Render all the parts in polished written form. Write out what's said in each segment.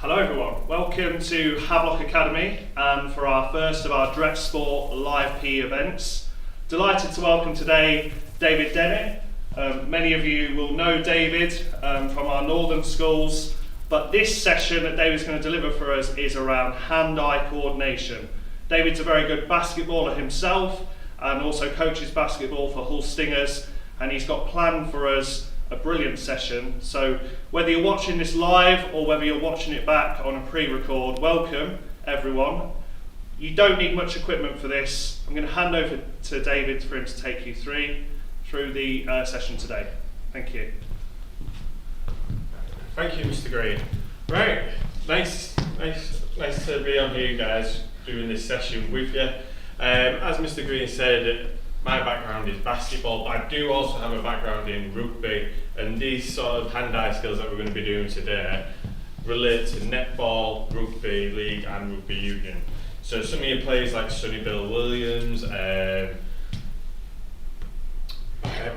Hello everyone, welcome to Havelock Academy for our first of our DRET Sport Live PE events. Delighted to welcome today David Dennett. Many of you will know David from our northern schools, but this session that David's going to deliver for us is around hand-eye coordination. David's a very good basketballer himself and also coaches basketball for Hull Stingers, and he's got planned for us a brilliant session. So whether you're watching this live or whether you're watching it back on a pre-record, welcome everyone. You don't need much equipment for this. I'm going to hand over to David for him to take you through the session today. Thank you. Thank you, Mr. Green. Right, nice to be on here, guys, doing this session with you. As Mr. Green said, my background is basketball, but I do also have a background in rugby, and these sort of hand-eye skills that we're going to be doing today relate to netball, rugby league and rugby union. So some of your players like Sonny Bill Williams,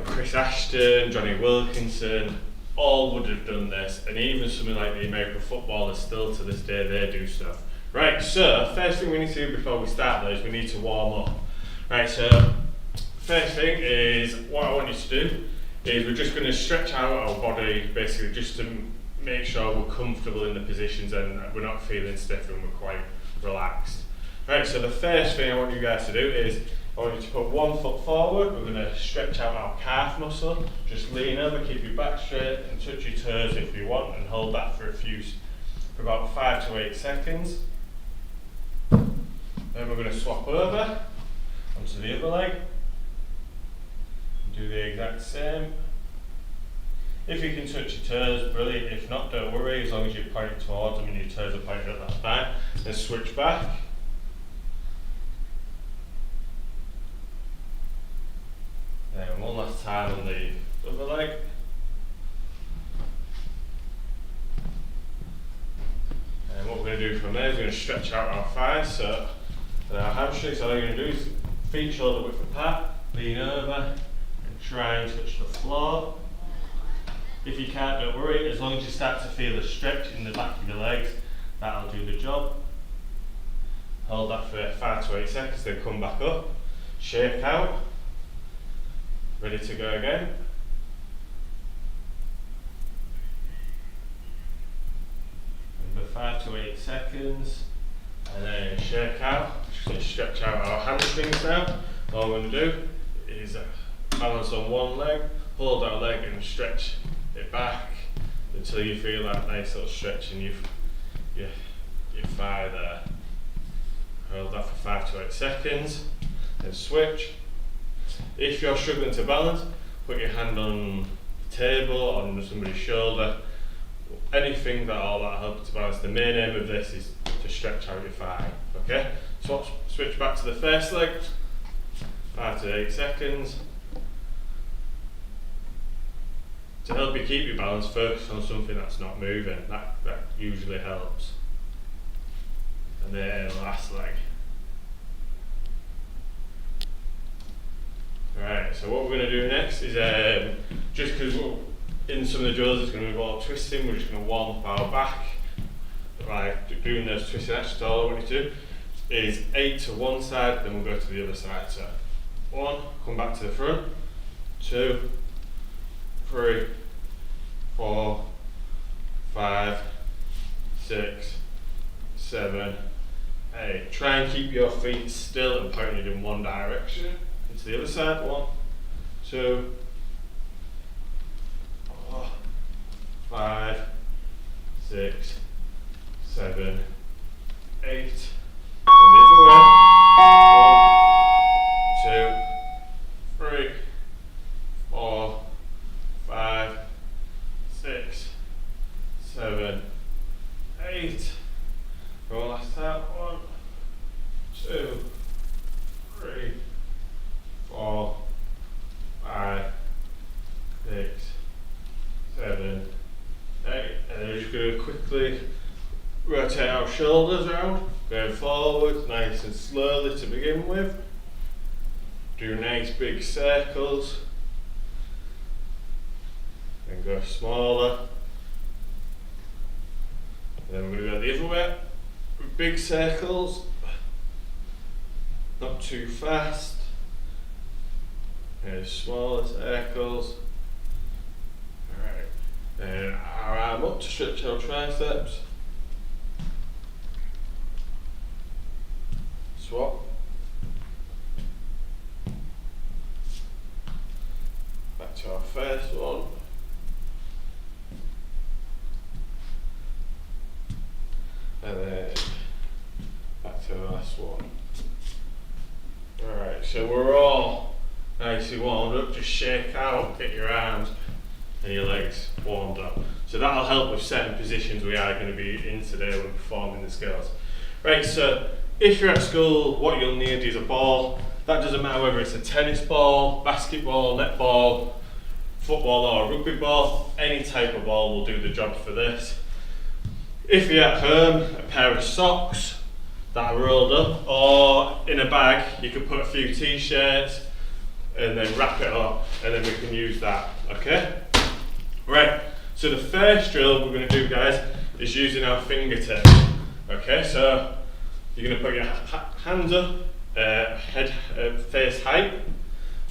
Chris Ashton, Johnny Wilkinson, all would have done this, and even something like the American footballers still to this day, they do stuff. Right, so first thing we need to do before we start though is we need to warm up. Right, so first thing is, what I want you to do is we're just going to stretch out our body basically just to make sure we're comfortable in the positions and we're not feeling stiff and we're quite relaxed. Right, so the first thing I want you guys to do is I want you to put one foot forward. We're going to stretch out our calf muscle. Just lean over, keep your back straight and touch your toes if you want, and hold that for about 5 to 8 seconds. Then we're going to swap over onto the other leg. Do the exact same. If you can touch your toes, brilliant. If not, don't worry, as long as you're pointing towards them and your toes are pointing up, that's fine. Then switch back. Then one last time on the other leg. And what we're going to do from there is we're going to stretch out our thighs. So our hamstrings, all you're going to do is feet shoulder width apart, lean over, try and touch the floor. If you can't, don't worry, as long as you start to feel a stretch in the back of your legs, that'll do the job. Hold that for 5 to 8 seconds, then come back up, shake out, ready to go again. Remember 5 to 8 seconds, and then shake out. Just going to stretch out our hamstrings now. All we're going to do is balance on one leg, hold that leg and stretch it back until you feel that nice little stretch in your thigh there. Hold that for 5 to 8 seconds, then switch. If you're struggling to balance, put your hand on the table, on somebody's shoulder, anything that helps to balance. The main aim of this is to stretch out your thigh. Okay? Switch back to the first leg, 5 to 8 seconds. To help you keep your balance, focus on something that's not moving. That usually helps. And then last leg. Right, so what we're going to do next is, just because in some of the drills it's going to involve twisting, we're just going to warm up our back by doing those twisting actions. All I want you to do is 8 to one side, then we'll go to the other side. So 1, come back to the front, 2, 3, 4, 5, 6, 7, 8. Try and keep your feet still and pointed in one direction. Into the other side. 1, 2, 4, 5, 6, 7, 8. And the other way. 1, 2, 3, 4, 5, 6, 7, 8. Go last time. 1, 2, 3, 4, 5, 6, 7, 8. And then we're just going to quickly rotate our shoulders around, going forward nice and slowly to begin with. Do nice big circles. Then go smaller. And then we're going to go the other way. With big circles. Not too fast. And smaller circles. Alright. Then our arm up to stretch our triceps. Swap. Back to our first one. And then back to the last one. Alright, so we're all nicely warmed up. Just shake out, get your arms and your legs warmed up. So that'll help with certain positions we are going to be in today when performing the skills. Right, so if you're at school, what you'll need is a ball. That doesn't matter whether it's a tennis ball, basketball, netball, football or a rugby ball. Any type of ball will do the job for this. If you're at home, a pair of socks that are rolled up, or in a bag, you can put a few t-shirts and then wrap it up, and then we can use that, okay? Right, so the first drill we're going to do, guys, is using our fingertips. Okay, so you're going to put your hands up, face height.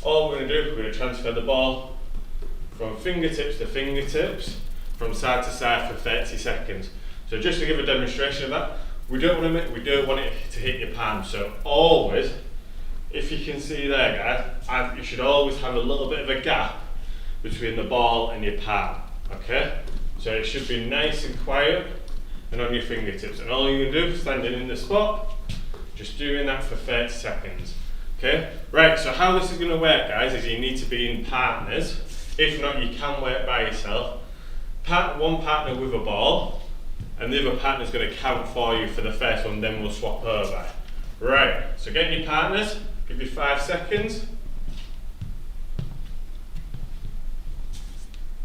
All we're going to do, we're going to transfer the ball from fingertips to fingertips, from side to side for 30 seconds. So just to give a demonstration of that, we don't want it to hit your palm. So always, if you can see there, guys, you should always have a little bit of a gap between the ball and your palm. Okay, so it should be nice and quiet and on your fingertips. And all you're gonna do, standing in the spot, just doing that for 30 seconds. Okay, right. So how this is gonna work, guys, is you need to be in partners. If not, you can work by yourself. One partner with a ball, and the other partner's going to count for you for the first one, then we'll swap over. Right, so get your partners, give you 5 seconds.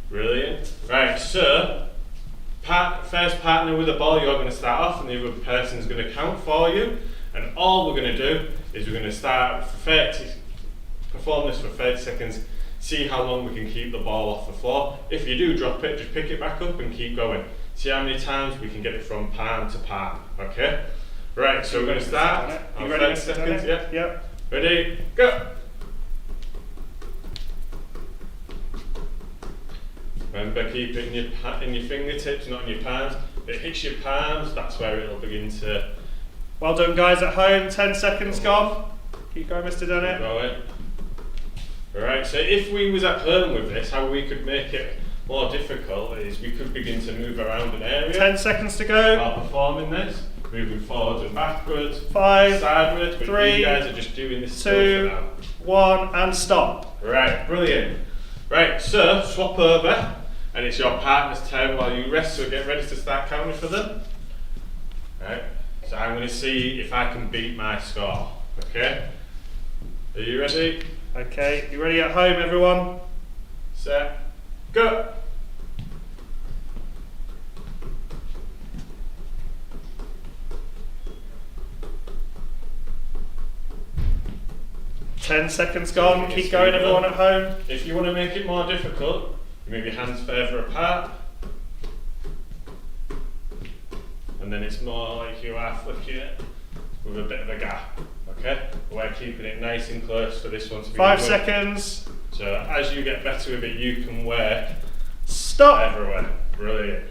Brilliant. Right, so, first partner with a ball, you're going to start off, and the other person's going to count for you. And all we're going to do is we're going to perform this for 30 seconds, see how long we can keep the ball off the floor. If you do drop it, just pick it back up and keep going. See how many times we can get it from palm to palm, okay? Right, so we're going to start. You ready, 30 seconds, yeah? Yep. Ready, go! Remember, keep it in your fingertips, not in your palms. If it hits your palms, that's where it'll begin to... Well done, guys at home. 10 seconds gone. Keep going, Mr. Dennett. Keep going. Alright, so if we was at home with this, how we could make it more difficult is we could begin to move around an area. 10 seconds to go. While performing this, moving forwards and backwards, 5, sideways, but 3, you guys are just doing this 2, now. 1, and stop. Right, brilliant. Right, so swap over, and it's your partner's turn while you rest, so get ready to start counting for them. Right, so I'm going to see if I can beat my score, okay? Are you ready? Okay, you ready at home, everyone? Set, go! Ten seconds gone. Keep going, everyone at home. If you want to make it more difficult, you move your hands further apart, and then it's more like you are flicking it with a bit of a gap. Okay, we're keeping it nice and close for this one to be 5 seconds. So as you get better with it, you can work Stop. everywhere. Brilliant.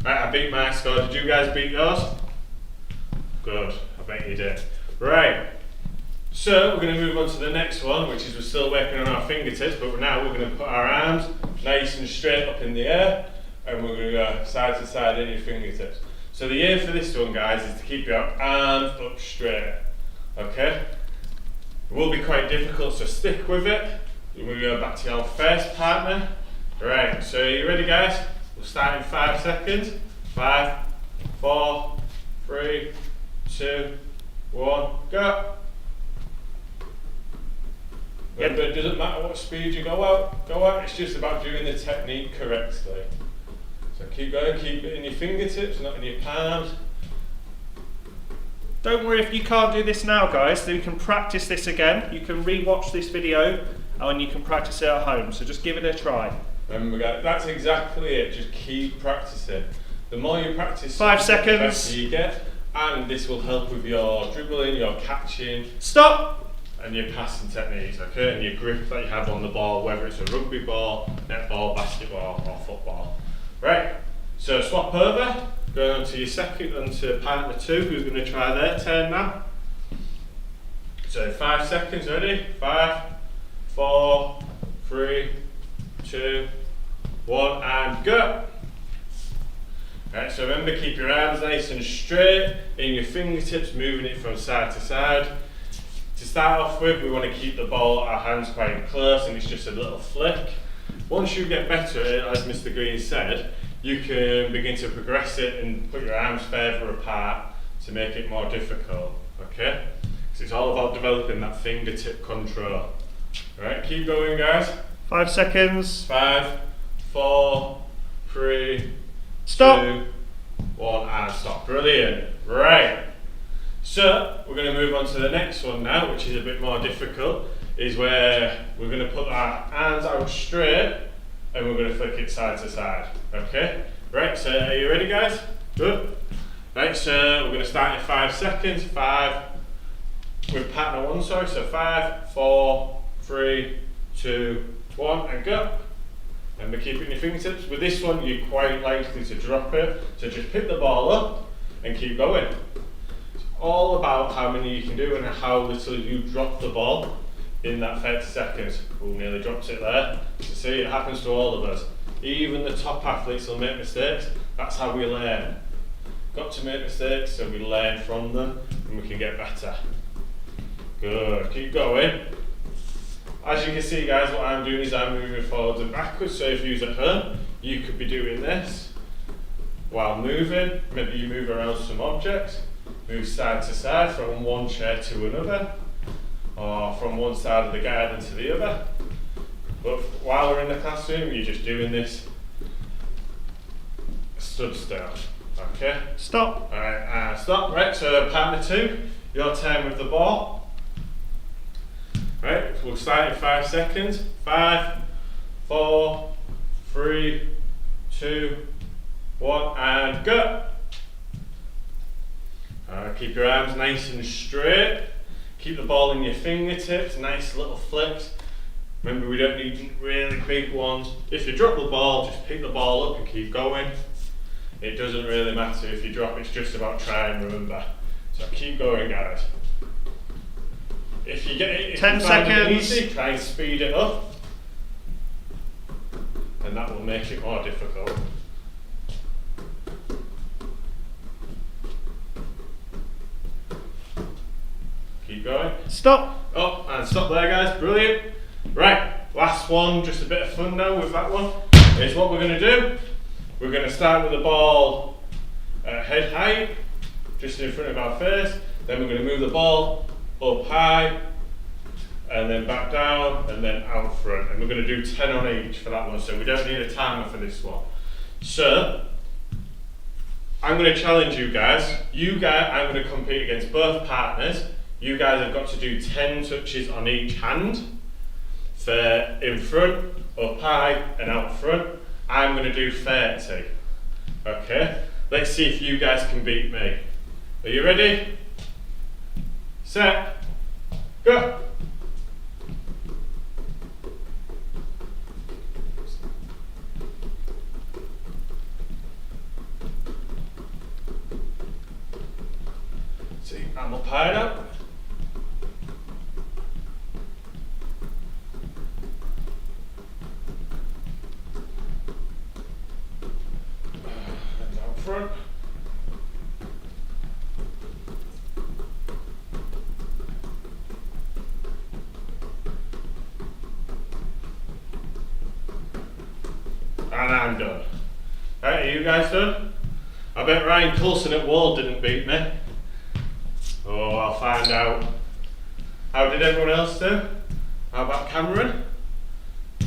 Right, I beat my score. Did you guys beat yours? Good. I bet you did. Right. So we're going to move on to the next one, which is we're still working on our fingertips, but now we're going to put our arms nice and straight up in the air, and we're going to go side to side in your fingertips. So the aim for this one, guys, is to keep your arms up straight. Okay? It will be quite difficult, so stick with it. We'll go back to our first partner. Right, so are you ready, guys? We'll start in 5 seconds. 5, 4, 3, 2, 1, go! Remember, it doesn't matter what speed you go out, it's just about doing the technique correctly. So keep going, keep it in your fingertips, not in your palms. Don't worry if you can't do this now, guys. You can practice this again. You can re-watch this video and you can practice it at home. So just give it a try. Remember, guys, that's exactly it. Just keep practicing. The more you practice, 5 seconds. the better you get, and this will help with your dribbling, your catching, Stop. and your passing techniques, okay, and your grip that you have on the ball, whether it's a rugby ball, netball, basketball, or football. Right, so swap over, going on to your second, onto partner 2, who's going to try their turn now. So 5 seconds, ready? 5, 4, 3, 2, 1, and go. Right, so remember, keep your arms nice and straight, in your fingertips, moving it from side to side. To start off with, we want to keep the ball, our hands quite close, and it's just a little flick. Once you get better at it, as Mr. Green said, you can begin to progress it and put your arms further apart to make it more difficult, okay? So it's all about developing that fingertip control. Alright, keep going guys. 5 seconds. 5, 4, 3, Stop. 2, 1, and stop. Brilliant. Right. So we're going to move on to the next one now, which is a bit more difficult, is where we're going to put our arms out straight and we're going to flick it side to side. Okay? Right, so are you ready guys? Good. Right, so we're going to start in 5 seconds. 5, with partner 1, sorry, so 5, 4, 3, 2, 1, and go. And we're keeping your fingertips. With this one, you're quite likely to drop it, so just pick the ball up and keep going. It's all about how many you can do and how little you drop the ball in that 30 seconds. Oh, nearly dropped it there. So see, it happens to all of us. Even the top athletes will make mistakes. That's how we learn. Got to make mistakes so we learn from them and we can get better. Good, keep going. As you can see guys, what I'm doing is I'm moving forwards and backwards, so if you're at home, you could be doing this while moving. Maybe you move around some objects, move side to side from one chair to another, or from one side of the garden to the other. But while we're in the classroom, you're just doing this stood still. Okay? Stop. Alright, stop. Right, so partner 2, your turn with the ball. Right, we'll start in 5 seconds. 5, 4, 3, 2, 1, and go. Keep your arms nice and straight. Keep the ball in your fingertips, nice little flicks. Remember, we don't need really big ones. If you drop the ball, just pick the ball up and keep going. It doesn't really matter if you drop, it's just about trying, remember. So keep going, guys. If you get it, if 10 you find seconds. it easy, try and speed it up. And that will make it more difficult. Keep going. Stop. Oh, and stop there guys, brilliant. Right, last one, just a bit of fun now with that one. Here's what we're going to do. We're going to start with the ball at head height, just in front of our face. Then we're going to move the ball up high, and then back down, and then out front. And we're going to do 10 on each for that one, so we don't need a timer for this one. So, I'm going to challenge you guys. I'm going to compete against both partners. You guys have got to do 10 touches on each hand. For in front, up high, and out front. I'm going to do 30. Okay? Let's see if you guys can beat me. Are you ready? Set. Go. See, I'm up high now. And down front. And I'm done. Right, are you guys done? I bet Ryan Coulson at Wall didn't beat me. Oh, I'll find out. How did everyone else do? How about Cameron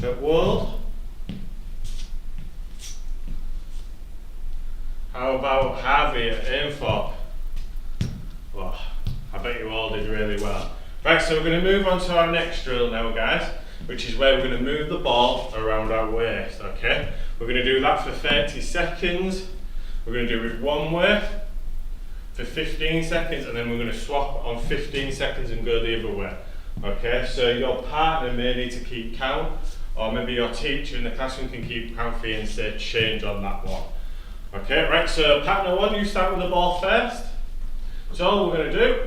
at Wall? How about Harvey at Aimthorpe? Oh, I bet you all did really well. Right, so we're going to move on to our next drill now, guys, which is where we're going to move the ball around our waist, okay? We're going to do that for 30 seconds. We're going to do it one way for 15 seconds, and then we're going to swap on 15 seconds and go the other way. Okay, so your partner may need to keep count, or maybe your teacher in the classroom can keep count for you and say change on that one. Okay, right, so partner one, you start with the ball first. So all we're going to do,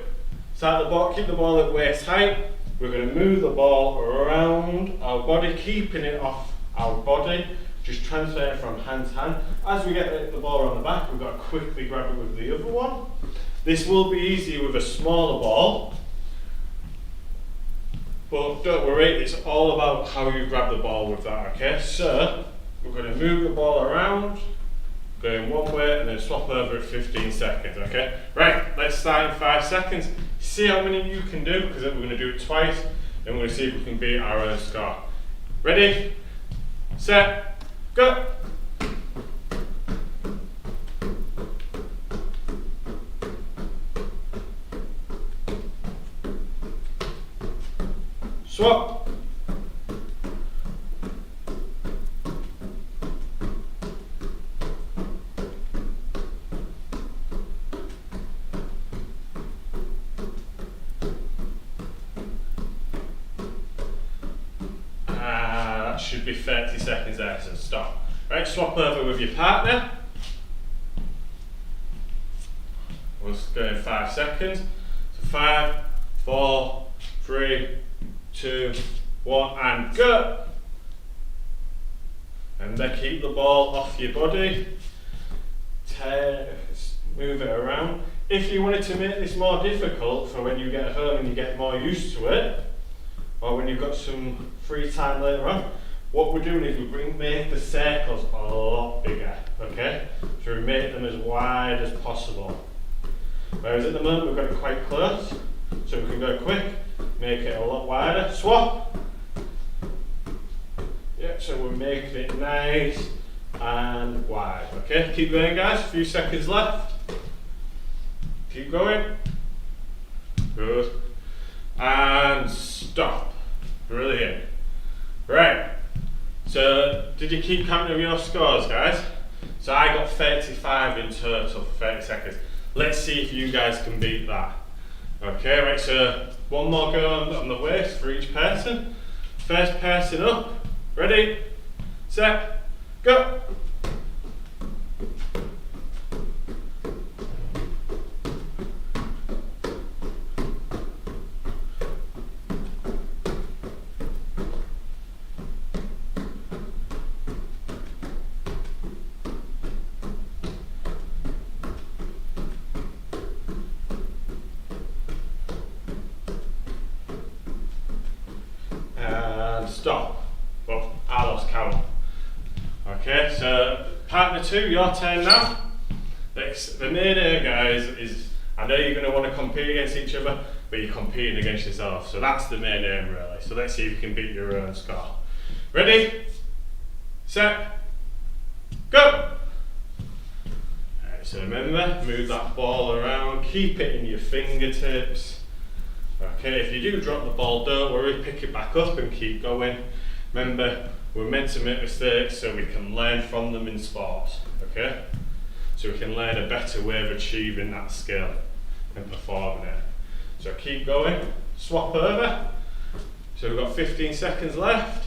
start the ball, keep the ball at waist height. We're going to move the ball around our body, keeping it off our body, just transfer it from hand to hand. As we get the ball around the back, we've got to quickly grab it with the other one. This will be easier with a smaller ball, but don't worry, it's all about how you grab the ball with that, okay? So, we're going to move the ball around, going one way and then swap over at 15 seconds, okay? Right, let's start in 5 seconds. See how many you can do, because then we're going to do it twice, and we're going to see if we can beat our own score. Ready, set, go! Swap. That should be 30 seconds there, so stop. Right, swap over with your partner. We'll go in 5 seconds. So 5, 4, 3, 2, 1, and go! And then keep the ball off your body. Move it around. If you wanted to make this more difficult for when you get home and you get more used to it, or when you've got some free time later on, what we're doing is we make the circles a lot bigger, okay? So we make them as wide as possible. Whereas at the moment we've got it quite close, so we can go quick, make it a lot wider. Swap! Yeah, so we're making it nice and wide, okay? Keep going guys, a few seconds left. Keep going. Good. And stop. Brilliant. Right. So, did you keep counting of your scores, guys? So I got 35 in total for 30 seconds. Let's see if you guys can beat that. Okay, right, so one more go on the waist for each person. First person up. Ready, set, go! And stop. Well, I lost count. Okay, so partner two, your turn now. The main aim, guys, is I know you're going to want to compete against each other, but you're competing against yourself. So that's the main aim, really. So let's see if you can beat your own score. Ready, set, go! Alright, so remember, move that ball around, keep it in your fingertips. Okay, if you do drop the ball, don't worry, pick it back up and keep going. Remember, we're meant to make mistakes so we can learn from them in sports, okay? So we can learn a better way of achieving that skill and performing it. So keep going, swap over. So we've got 15 seconds left.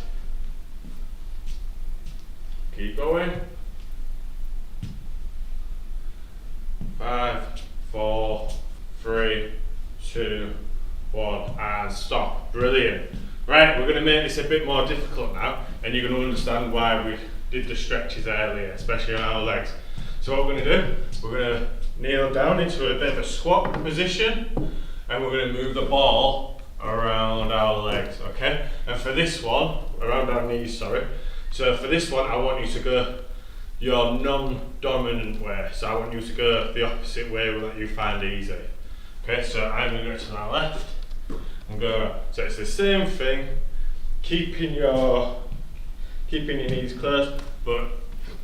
Keep going. 5, 4, 3, 2, 1, and stop. Brilliant. Right, we're going to make this a bit more difficult now, and you're going to understand why we did the stretches earlier, especially on our legs. So what we're going to do, we're going to kneel down into a bit of a squat position, and we're going to move the ball around our legs, okay? And for this one, around our knees, sorry. So for this one, I want you to go your non-dominant way. So I want you to go the opposite way that you find easy. Okay, so I'm going to go to my left and go. So it's the same thing, keeping your knees closed, but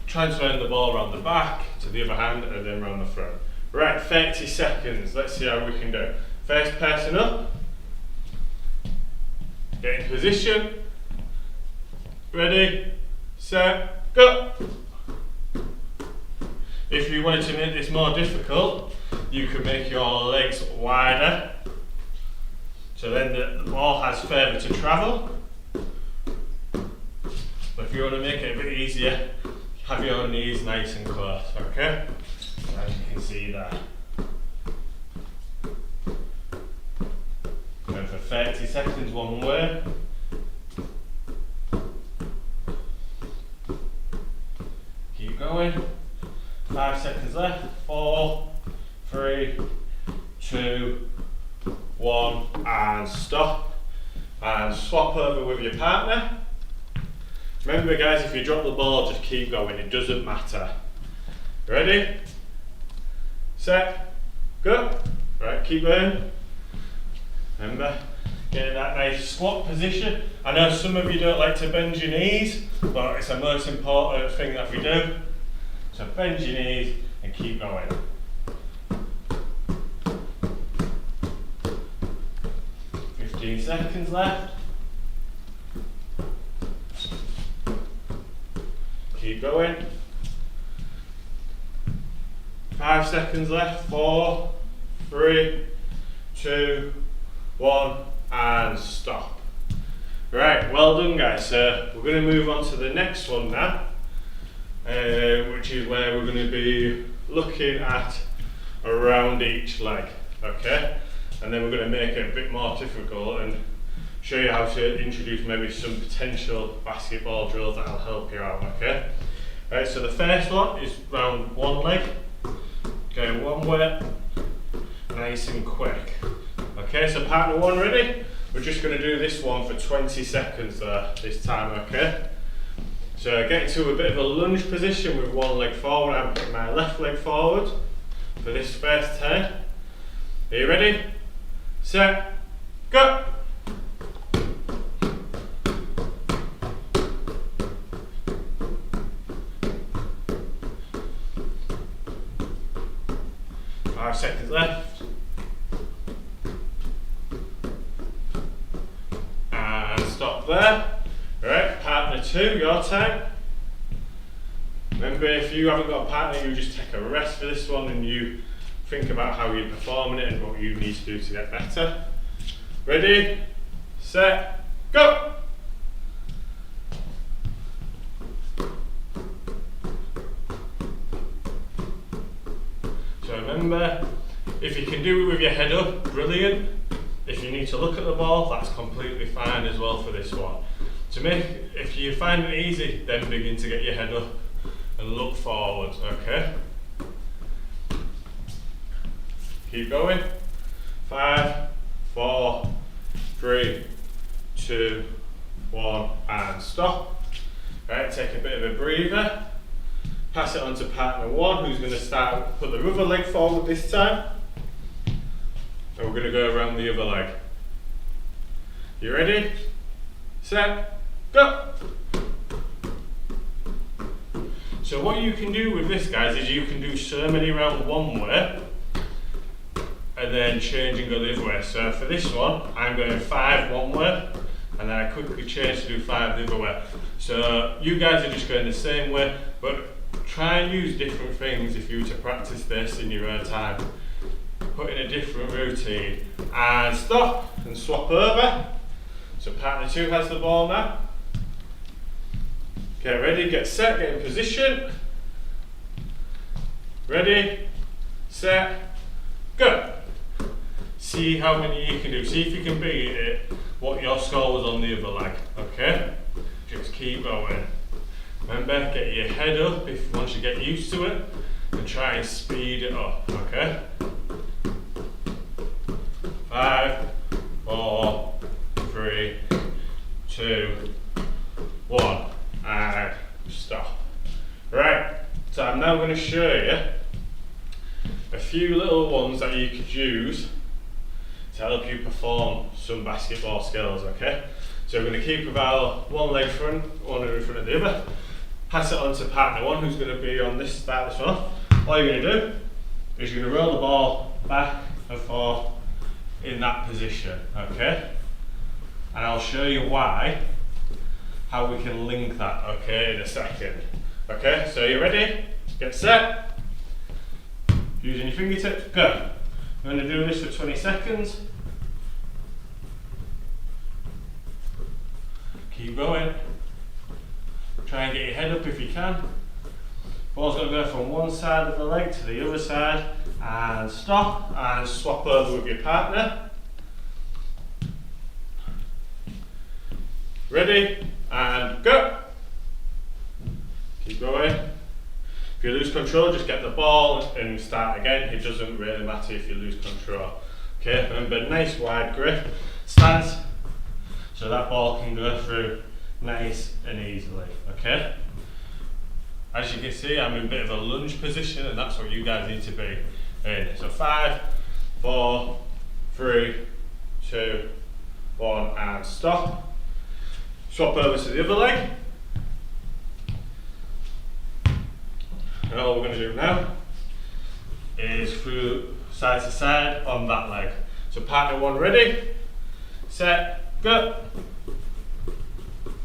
transferring the ball around the back to the other hand and then around the front. Right, 30 seconds. Let's see how we can do. First person up. Get in position. Ready, set, go. If you wanted to make this more difficult, you could make your legs wider. So then the ball has further to travel. But if you want to make it a bit easier, have your knees nice and close, okay? As you can see there. And for 30 seconds one way. Keep going. 5 seconds left. 4, 3, 2, 1, and stop. And swap over with your partner. Remember guys, if you drop the ball, just keep going, it doesn't matter. Ready? Set, go. Right, keep going. Remember, get in that nice squat position. I know some of you don't like to bend your knees, but it's the most important thing that we do. So bend your knees and keep going. "15 seconds left. Keep going. 5 seconds left. 4, 3, 2, 1, and stop. Right, well done guys. So we're going to move on to the next one now, which is where we're going to be looking at around each leg, okay? And then we're going to make it a bit more difficult and show you how to introduce maybe some potential basketball drills that'll help you out, okay? Right, so the first one is round one leg, going one way, nice and quick. Okay, so partner one ready? We're just going to do this one for 20 seconds this time, okay? So get into a bit of a lunge position with one leg forward. I'm putting my left leg forward for this first turn. Are you ready? Set, go! Seconds left. And stop there. Right, partner two, your time. Remember, if you haven't got a partner, you just take a rest for this one and you think about how you're performing it and what you need to do to get better. Ready, set, go! So remember, if you can do it with your head up, brilliant. If you need to look at the ball, that's completely fine as well for this one. If you find it easy, then begin to get your head up and look forwards, okay? Keep going. 5, 4, 3, 2, 1, and stop. Right, take a bit of a breather. Pass it on to partner one, who's going to put the other leg forward this time. And we're going to go around the other leg. You ready? Set, go! So what you can do with this, guys, is you can do so many rounds one way and then change and go the other way. So for this one, I'm going 5 one way and then I quickly change to do 5 the other way. So you guys are just going the same way, but try and use different things if you were to practice this in your own time. Put in a different routine and stop and swap over. So partner two has the ball now. Get ready, get set, get in position. Ready, set, go. See how many you can do. See if you can beat it, what your score was on the other leg, okay? Just keep going. Remember, get your head up once you get used to it, and try and speed it up, okay? 5, 4, 3, 2, 1, and stop. Right, so I'm now going to show you a few little ones that you could use to help you perform some basketball skills, okay? So we're going to keep with our one leg front, one in front of the other. Pass it on to partner one, who's going to be on this start this one. All you're going to do is you're going to roll the ball back and forth in that position, okay? And I'll show you how we can link that, okay, in a second. Okay, so you ready? Get set, Using your fingertips, go. We're going to do this for 20 seconds. Keep going. Try and get your head up if you can. Ball's going to go from one side of the leg to the other side, and stop, and swap over with your partner. Ready, and go. Keep going. If you lose control, just get the ball and start again. It doesn't really matter if you lose control. Okay, remember, nice wide grip stance, so that ball can go through nice and easily. Okay. As you can see, I'm in a bit of a lunge position, and that's what you guys need to be in. So 5, 4, 3, 2, 1, and stop. Swap over to the other leg. And all we're going to do now is through side to side on that leg. So partner 1 ready, set, go.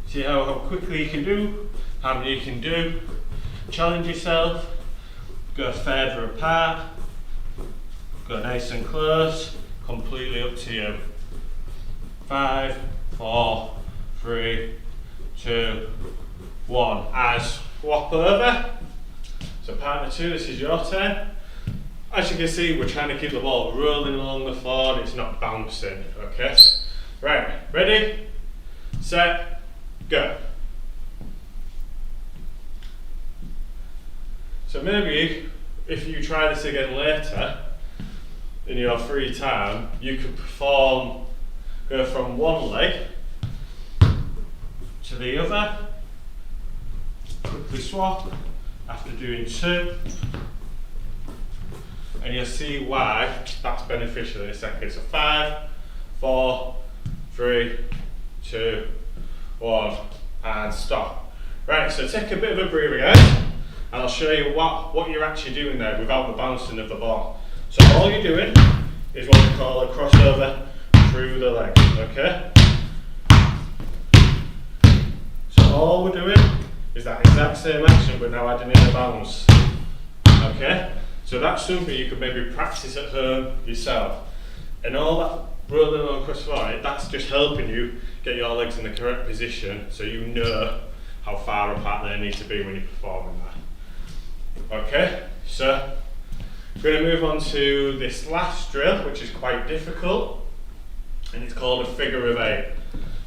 See how quickly you can do, how many you can do. Challenge yourself, go further apart, go nice and close, completely up to you. 5, 4, 3, 2, 1, and swap over. So partner 2, this is your turn. As you can see, we're trying to keep the ball rolling along the floor, and it's not bouncing, okay? Right, ready, set, go. So maybe if you try this again later, in your free time, you could go from one leg to the other, quickly swap after doing 2, and you'll see why that's beneficial in a second. So 5, 4, 3, 2, 1, and stop. Right, so take a bit of a breather, guys. And I'll show you what you're actually doing there without the bouncing of the ball. So all you're doing is what we call a crossover through the leg, okay? So all we're doing is that exact same action, but now adding in a bounce, okay? So that's something you could maybe practice at home yourself. And all that rolling on across the floor, that's just helping you get your legs in the correct position so you know how far apart they need to be when you're performing that. Okay, so we're going to move on to this last drill, which is quite difficult, and it's called a figure of 8.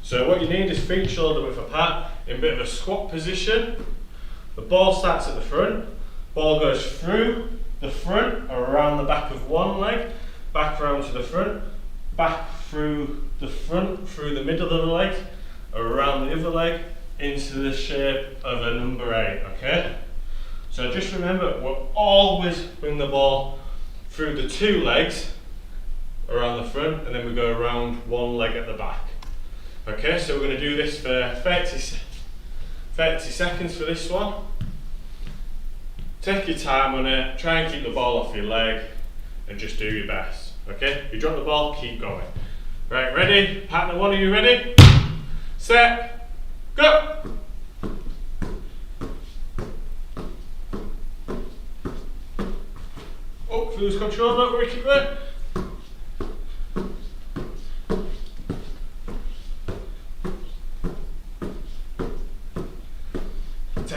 So what you need is feet shoulder width apart in a bit of a squat position. The ball starts at the front, ball goes through the front, around the back of one leg, back round to the front, back through the front, through the middle of the leg, around the other leg, into the shape of a number 8, okay? So just remember, we'll always bring the ball through the 2 legs around the front, and then we go around one leg at the back. Okay, so we're going to do this for 30 seconds for this one. Take your time on it, try and keep the ball off your leg, and just do your best. Okay, you drop the ball, keep going. Right, ready? Partner 1, are you ready? Set, go! Oh, if you lose control, don't worry, keep going.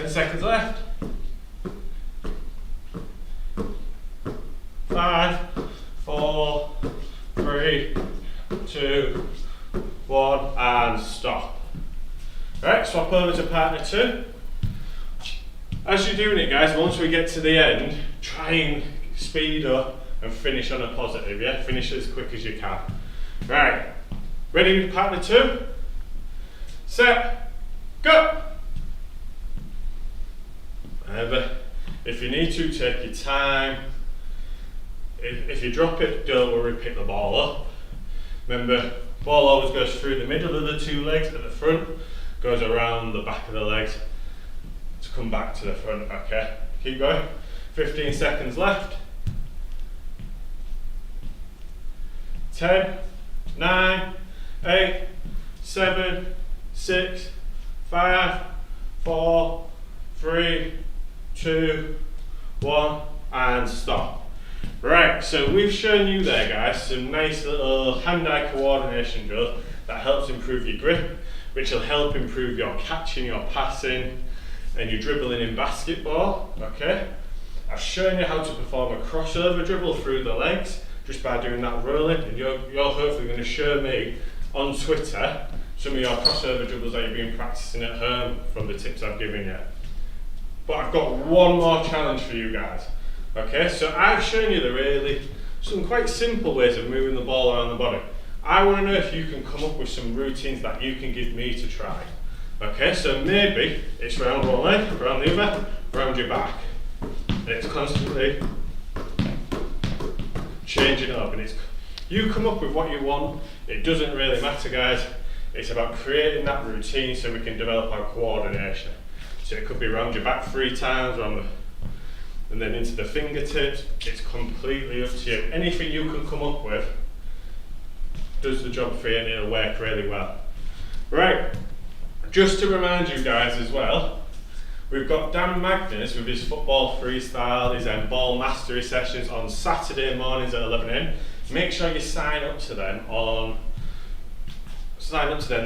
Seconds left. 5, 4, 3, 2, 1, and stop. Right, swap over to partner 2. As you're doing it, guys, once we get to the end, try and speed up and finish on a positive, yeah? Finish as quick as you can. Right, ready with partner 2? Set, go! If you need to, take your time. If you drop it, don't worry, pick the ball up. Remember, ball always goes through the middle of the 2 legs at the front, goes around the back of the legs to come back to the front, okay? Keep going. 15 seconds left. 10, 9, 8, 7, 6, 5, 4, 3, 2, 1, and stop. Right, so we've shown you there, guys, some nice little hand-eye coordination drills that helps improve your grip, which will help improve your catching, your passing, and your dribbling in basketball, okay? I've shown you how to perform a crossover dribble through the legs just by doing that rolling, and you're hopefully going to show me on Twitter some of your crossover dribbles that you've been practicing at home from the tips I've given you. But I've got one more challenge for you guys. Okay, so I've shown you some quite simple ways of moving the ball around the body. I want to know if you can come up with some routines that you can give me to try. Okay, so maybe it's round one leg, round the other, round your back. And it's constantly changing up, and you come up with what you want. It doesn't really matter, guys. It's about creating that routine so we can develop our coordination. So it could be round your back 3 times, and then into the fingertips. It's completely up to you. Anything you can come up with does the job for you, and it'll work really well. Right, just to remind you guys as well, we've got Dan Magnus with his football freestyle, his ball mastery sessions on Saturday mornings at 11 AM. Make sure you sign up to them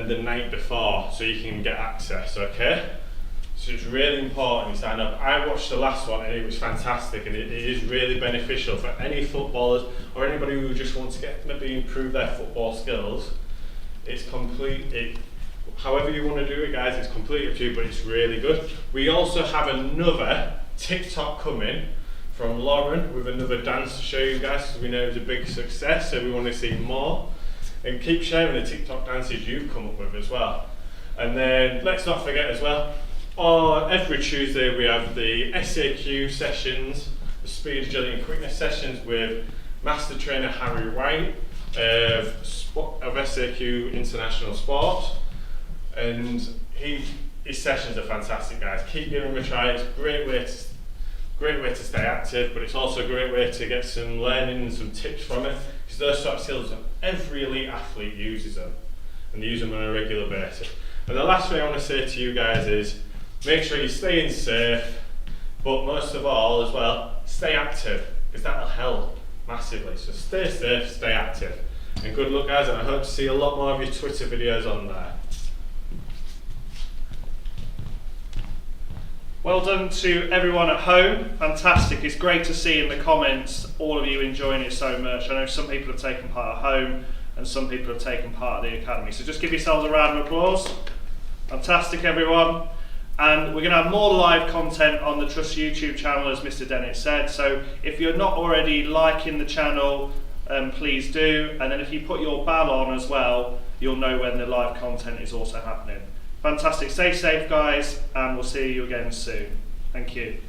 the night before so you can get access, okay? So it's really important you sign up. I watched the last one and it was fantastic, and it is really beneficial for any footballers or anybody who just wants to maybe improve their football skills. It's however you want to do it, guys, it's completely up to you, but it's really good. We also have another TikTok coming from Lauren with another dance to show you guys, because we know it's a big success, so we want to see more. And keep sharing the TikTok dances you've come up with as well. And then let's not forget as well, every Tuesday we have the SAQ sessions, the speed, agility and quickness sessions with Master Trainer Harry White of SAQ International Sport. And his sessions are fantastic, guys. Keep giving them a try. It's a great way to stay active, but it's also a great way to get some learning and some tips from it, because those sort of skills, every elite athlete uses them, and they use them on a regular basis. And the last thing I want to say to you guys is, make sure you're staying safe, but most of all as well, stay active, because that'll help massively. So stay safe, stay active, and good luck, guys, and I hope to see a lot more of your Twitter videos on there. Well done to everyone at home. Fantastic. It's great to see in the comments all of you enjoying it so much. I know some people have taken part at home and some people have taken part at the academy. So just give yourselves a round of applause. Fantastic, everyone. And we're going to have more live content on the Trust YouTube channel, as Mr. Dennett said. So if you're not already liking the channel, please do. And then if you put your bell on as well, you'll know when the live content is also happening. Fantastic. Stay safe, guys, and we'll see you again soon. Thank you.